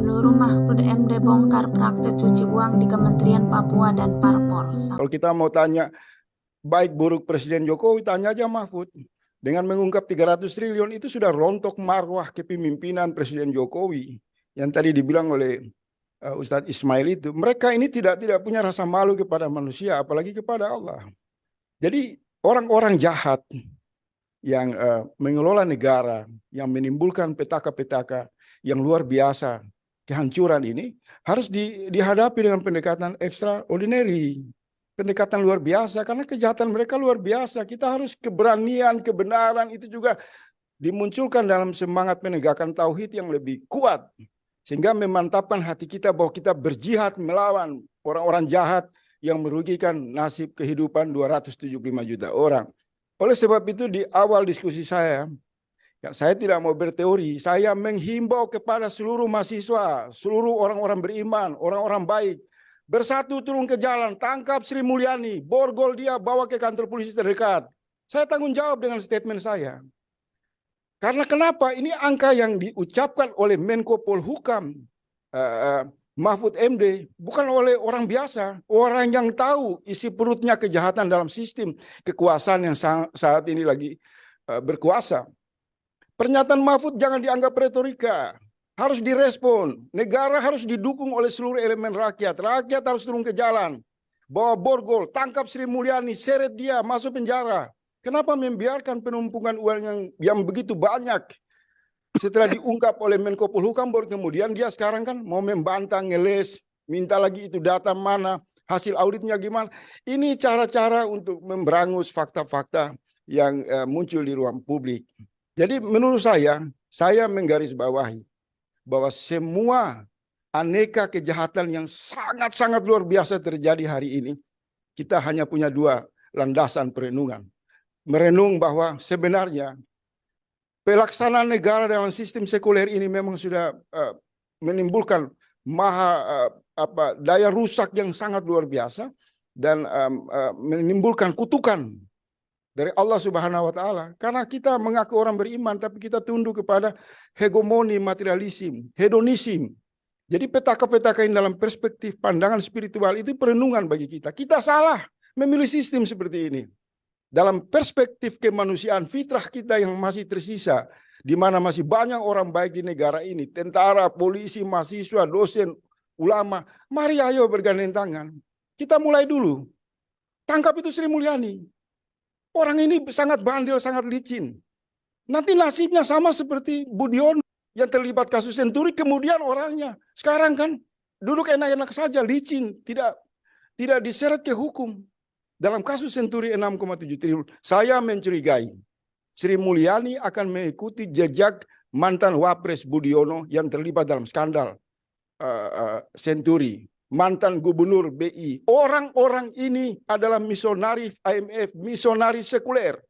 Seluruh Mahfud MD bongkar praktek cuci uang di Kementerian Papua dan Parpol. Kalau kita mau tanya baik buruk Presiden Jokowi, tanya aja Mahfud. Dengan mengungkap 300 triliun itu sudah rontok marwah kepemimpinan Presiden Jokowi. Yang tadi dibilang oleh Ustadz Ismail itu, mereka ini tidak punya rasa malu kepada manusia, apalagi kepada Allah. Jadi orang-orang jahat yang mengelola negara, yang menimbulkan petaka-petaka yang luar biasa, kehancuran ini harus dihadapi dengan pendekatan extraordinary, pendekatan luar biasa, karena kejahatan mereka luar biasa. Kita harus keberanian, kebenaran itu juga dimunculkan dalam semangat penegakan tauhid yang lebih kuat, sehingga memantapkan hati kita bahwa kita berjihad melawan orang-orang jahat yang merugikan nasib kehidupan 275 juta orang. Oleh sebab itu di awal diskusi saya tidak mau berteori, saya menghimbau kepada seluruh mahasiswa, seluruh orang-orang beriman, orang-orang baik, bersatu turun ke jalan, tangkap Sri Mulyani, borgol dia, bawa ke kantor polisi terdekat. Saya tanggung jawab dengan statement saya. Karena kenapa? Ini angka yang diucapkan oleh Menko Polhukam, Mahfud MD, bukan oleh orang biasa, orang yang tahu isi perutnya kejahatan dalam sistem kekuasaan yang saat ini lagi berkuasa. Pernyataan Mahfud jangan dianggap retorika, harus direspon. Negara harus didukung oleh seluruh elemen rakyat. Rakyat harus turun ke jalan, bawa borgol, tangkap Sri Mulyani, seret dia masuk penjara. Kenapa membiarkan penumpukan uang yang begitu banyak? Setelah diungkap oleh Menko Polhukam, kemudian dia sekarang kan mau membantah, ngeles, minta lagi itu data mana, hasil auditnya gimana. Ini cara-cara untuk memberangus fakta-fakta yang muncul di ruang publik. Jadi menurut saya menggarisbawahi bahwa semua aneka kejahatan yang sangat-sangat luar biasa terjadi hari ini, kita hanya punya dua landasan perenungan. Merenung bahwa sebenarnya pelaksanaan negara dalam sistem sekuler ini memang sudah menimbulkan daya rusak yang sangat luar biasa dan menimbulkan kutukan dari Allah Subhanahu wa taala. Karena kita mengaku orang beriman tapi kita tunduk kepada hegemoni materialisme, hedonisme. Jadi petaka-petaka ini dalam perspektif pandangan spiritual itu perenungan bagi kita. Kita salah memilih sistem seperti ini. Dalam perspektif kemanusiaan, fitrah kita yang masih tersisa, di mana masih banyak orang baik di negara ini, tentara, polisi, mahasiswa, dosen, ulama, mari ayo bergandeng tangan. Kita mulai dulu. Tangkap itu Sri Mulyani. Orang ini sangat bandel, sangat licin. Nanti nasibnya sama seperti Budiono yang terlibat kasus Senturi, kemudian orangnya. Sekarang kan duduk enak-enak saja, licin, tidak diseret ke hukum. Dalam kasus Senturi 6,7 triliun, saya mencurigai Sri Mulyani akan mengikuti jejak mantan Wapres Budiono yang terlibat dalam skandal Senturi, mantan Gubernur BI. Orang-orang ini adalah misionaris IMF, misionaris sekuler.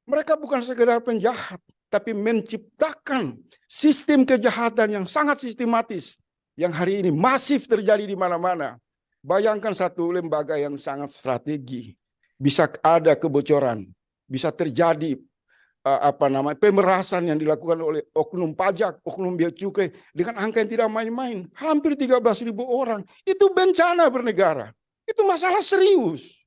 Mereka bukan sekedar penjahat, tapi menciptakan sistem kejahatan yang sangat sistematis, yang hari ini masif terjadi di mana-mana. Bayangkan satu lembaga yang sangat strategi, bisa ada kebocoran, bisa terjadi pemerasan yang dilakukan oleh oknum pajak, oknum bea cukai dengan angka yang tidak main-main, hampir 13.000 orang. Itu bencana bernegara, itu masalah serius.